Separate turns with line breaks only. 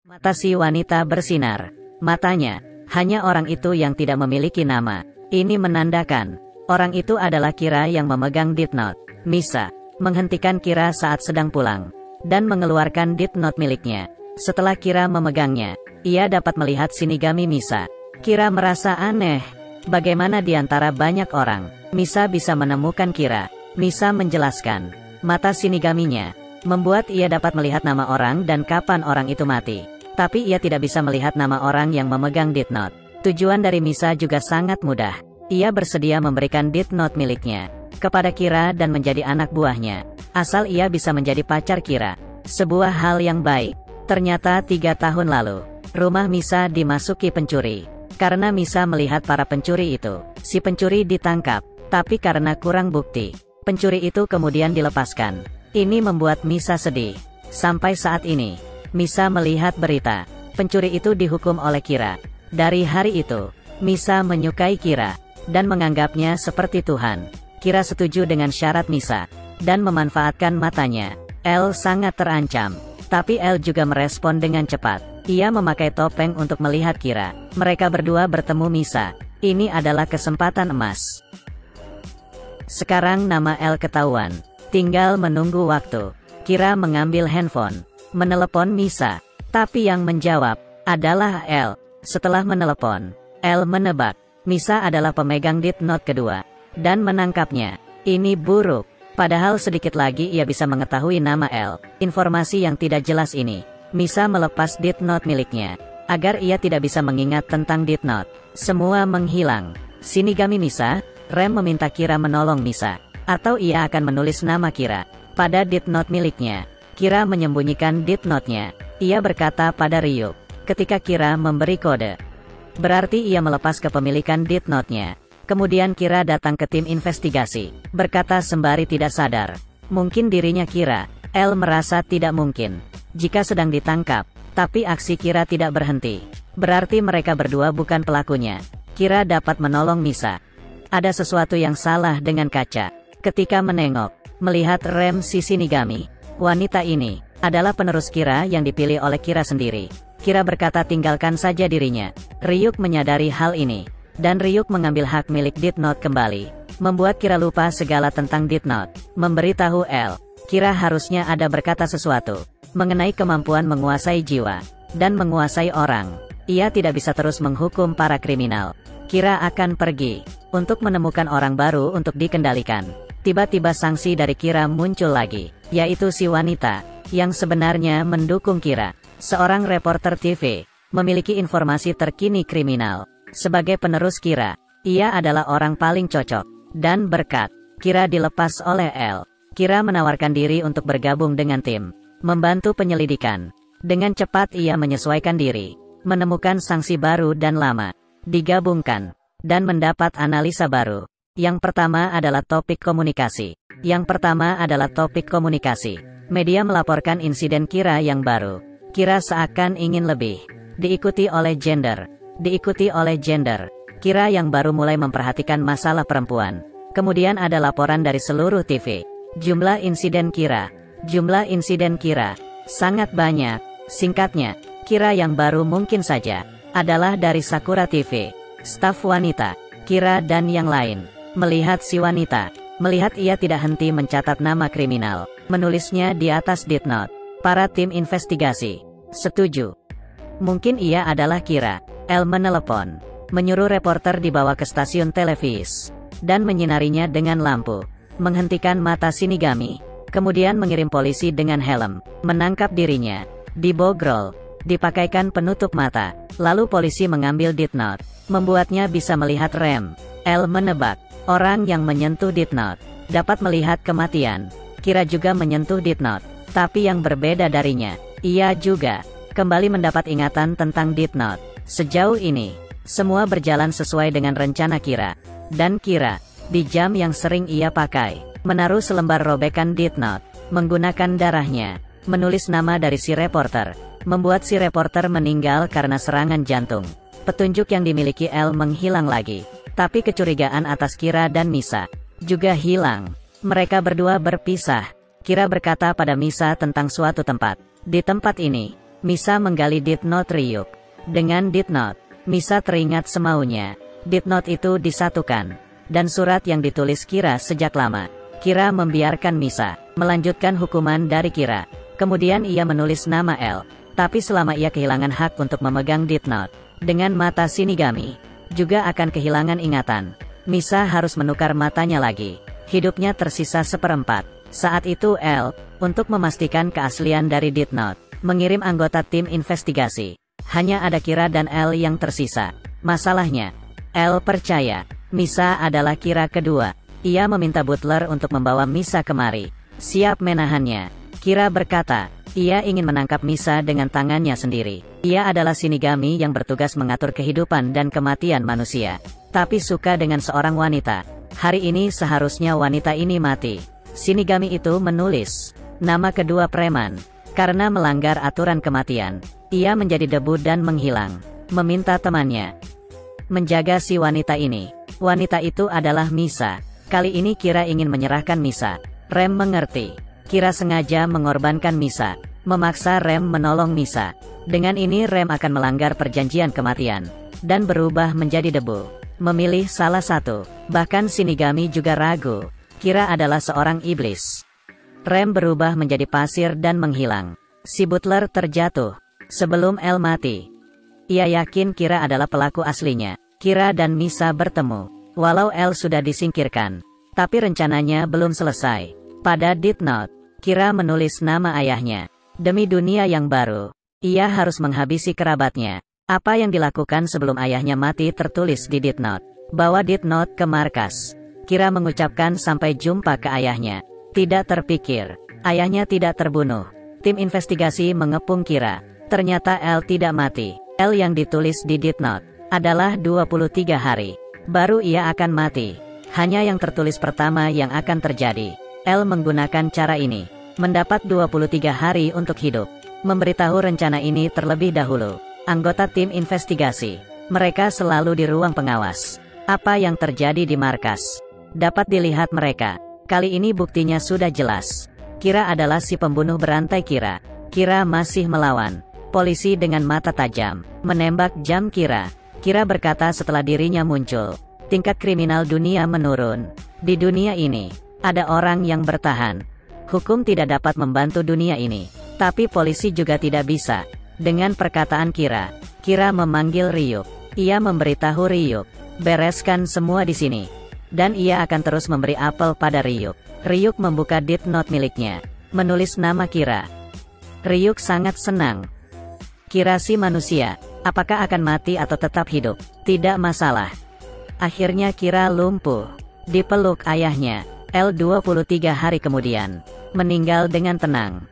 Mata si wanita bersinar. Matanya, hanya orang itu yang tidak memiliki nama. Ini menandakan, orang itu adalah Kira yang memegang Death Note. Misa menghentikan Kira saat sedang pulang, dan mengeluarkan Death Note miliknya. Setelah Kira memegangnya, ia dapat melihat Shinigami Misa. Kira merasa aneh. Bagaimana di antara banyak orang, Misa bisa menemukan Kira? Misa menjelaskan, mata Shinigaminya membuat ia dapat melihat nama orang dan kapan orang itu mati. Tapi ia tidak bisa melihat nama orang yang memegang Death Note. Tujuan dari Misa juga sangat mudah. Ia bersedia memberikan Death Note miliknya kepada Kira dan menjadi anak buahnya, asal ia bisa menjadi pacar Kira. Sebuah hal yang baik. Ternyata 3 tahun lalu, rumah Misa dimasuki pencuri. Karena Misa melihat para pencuri itu, si pencuri ditangkap. Tapi karena kurang bukti, pencuri itu kemudian dilepaskan. Ini membuat Misa sedih. Sampai saat ini, Misa melihat berita, pencuri itu dihukum oleh Kira. Dari hari itu, Misa menyukai Kira, dan menganggapnya seperti Tuhan. Kira setuju dengan syarat Misa, dan memanfaatkan matanya. Elle sangat terancam, tapi Elle juga merespon dengan cepat. Ia memakai topeng untuk melihat Kira. Mereka berdua bertemu Misa. Ini adalah kesempatan emas. Sekarang nama Elle ketahuan. Tinggal menunggu waktu. Kira mengambil handphone, menelepon Misa, tapi yang menjawab adalah Elle. Setelah menelepon, Elle menebak Misa adalah pemegang Death Note kedua, dan menangkapnya. Ini buruk. Padahal sedikit lagi ia bisa mengetahui nama Elle. Informasi yang tidak jelas ini, Misa melepas Death Note miliknya, agar ia tidak bisa mengingat tentang Death Note. Semua menghilang. Shinigami Misa, Rem meminta Kira menolong Misa, atau ia akan menulis nama Kira pada Death Note miliknya. Kira menyembunyikan Death Note-nya. Ia berkata pada Ryuk, ketika Kira memberi kode, berarti ia melepas kepemilikan Death Note-nya. Kemudian Kira datang ke tim investigasi, berkata sembari tidak sadar, mungkin dirinya Kira. Elle merasa tidak mungkin jika sedang ditangkap, tapi aksi Kira tidak berhenti. Berarti mereka berdua bukan pelakunya. Kira dapat menolong Misa. Ada sesuatu yang salah dengan kaca. Ketika menengok, melihat Rem si Shinigami, wanita ini adalah penerus Kira yang dipilih oleh Kira sendiri. Kira berkata tinggalkan saja dirinya. Ryuk menyadari hal ini, dan Ryuk mengambil hak milik Death Note kembali, membuat Kira lupa segala tentang Death Note. Memberitahu Elle, Kira harusnya ada berkata sesuatu mengenai kemampuan menguasai jiwa dan menguasai orang. Ia tidak bisa terus menghukum para kriminal. Kira akan pergi untuk menemukan orang baru untuk dikendalikan. Tiba-tiba sanksi dari Kira muncul lagi, yaitu si wanita yang sebenarnya mendukung Kira. Seorang reporter TV, memiliki informasi terkini kriminal. Sebagai penerus Kira, ia adalah orang paling cocok. Dan berkat Kira dilepas oleh Elle, Kira menawarkan diri untuk bergabung dengan tim, membantu penyelidikan. Dengan cepat ia menyesuaikan diri, menemukan sanksi baru dan lama, digabungkan, dan mendapat analisa baru. Yang pertama adalah topik komunikasi. Media melaporkan insiden Kira yang baru. Kira seakan ingin lebih. Diikuti oleh gender. Kira yang baru mulai memperhatikan masalah perempuan. Kemudian ada laporan dari seluruh TV. Jumlah insiden Kira sangat banyak. Singkatnya, Kira yang baru mungkin saja adalah dari Sakura TV, staf wanita, Kira dan yang lain. Melihat si wanita, melihat ia tidak henti mencatat nama kriminal, menulisnya di atas Death Note. Para tim investigasi setuju. Mungkin ia adalah Kira. Elle menelepon, menyuruh reporter dibawa ke stasiun televisi, dan menyinarinya dengan lampu, menghentikan mata Shinigami, kemudian mengirim polisi dengan helm, menangkap dirinya, dibogrol, dipakaikan penutup mata, lalu polisi mengambil Death Note, membuatnya bisa melihat Rem. Elle menebak, orang yang menyentuh Death Note dapat melihat kematian. Kira juga menyentuh Death Note, tapi yang berbeda darinya, ia juga kembali mendapat ingatan tentang Death Note. Sejauh ini, semua berjalan sesuai dengan rencana Kira. Dan Kira, di jam yang sering ia pakai, menaruh selembar robekan Death Note, menggunakan darahnya, menulis nama dari si reporter, membuat si reporter meninggal karena serangan jantung. Petunjuk yang dimiliki Elle menghilang lagi. Tapi kecurigaan atas Kira dan Misa juga hilang. Mereka berdua berpisah. Kira berkata pada Misa tentang suatu tempat. Di tempat ini, Misa menggali Death Note Ryuk. Dengan Death Note, Misa teringat semaunya. Death Note itu disatukan. Dan surat yang ditulis Kira sejak lama. Kira membiarkan Misa melanjutkan hukuman dari Kira. Kemudian ia menulis nama L. Tapi selama ia kehilangan hak untuk memegang Death Note, dengan mata Shinigami, juga akan kehilangan ingatan. Misa harus menukar matanya lagi. Hidupnya tersisa seperempat. Saat itu L, untuk memastikan keaslian dari Death Note, mengirim anggota tim investigasi. Hanya ada Kira dan L yang tersisa. Masalahnya, L percaya Misa adalah Kira kedua. Ia meminta butler untuk membawa Misa kemari, siap menahannya. Kira berkata, ia ingin menangkap Misa dengan tangannya sendiri. Ia adalah Shinigami yang bertugas mengatur kehidupan dan kematian manusia. Tapi suka dengan seorang wanita. Hari ini seharusnya wanita ini mati. Shinigami itu menulis nama kedua preman. Karena melanggar aturan kematian, ia menjadi debu dan menghilang. Meminta temannya menjaga si wanita ini. Wanita itu adalah Misa. Kali ini Kira ingin menyerahkan Misa. Rem mengerti. Kira sengaja mengorbankan Misa, memaksa Rem menolong Misa. Dengan ini Rem akan melanggar perjanjian kematian, dan berubah menjadi debu. Memilih salah satu. Bahkan Shinigami juga ragu. Kira adalah seorang iblis. Rem berubah menjadi pasir dan menghilang. Si butler terjatuh sebelum L mati. Ia yakin Kira adalah pelaku aslinya. Kira dan Misa bertemu. Walau L sudah disingkirkan, tapi rencananya belum selesai. Pada Death Note, Kira menulis nama ayahnya. Demi dunia yang baru, ia harus menghabisi kerabatnya. Apa yang dilakukan sebelum ayahnya mati tertulis di Death Note. Bawa Death Note ke markas. Kira mengucapkan sampai jumpa ke ayahnya. Tidak terpikir, ayahnya tidak terbunuh. Tim investigasi mengepung Kira. Ternyata L tidak mati. L yang ditulis di Death Note adalah 23 hari. Baru ia akan mati. Hanya yang tertulis pertama yang akan terjadi. L menggunakan cara ini. Mendapat 23 hari untuk hidup. Memberitahu rencana ini terlebih dahulu. Anggota tim investigasi. Mereka selalu di ruang pengawas. Apa yang terjadi di markas dapat dilihat mereka. Kali ini buktinya sudah jelas. Kira adalah si pembunuh berantai Kira. Kira masih melawan. Polisi dengan mata tajam menembak jam Kira. Kira berkata setelah dirinya muncul, tingkat kriminal dunia menurun. Di dunia ini, ada orang yang bertahan. Hukum tidak dapat membantu dunia ini. Tapi polisi juga tidak bisa. Dengan perkataan Kira, Kira memanggil Ryuk. Ia memberitahu Ryuk, bereskan semua di sini. Dan ia akan terus memberi apel pada Ryuk. Ryuk membuka Death Note miliknya, menulis nama Kira. Ryuk sangat senang. Kira si manusia, apakah akan mati atau tetap hidup? Tidak masalah. Akhirnya Kira lumpuh. Dipeluk ayahnya. L 23 hari kemudian meninggal dengan tenang.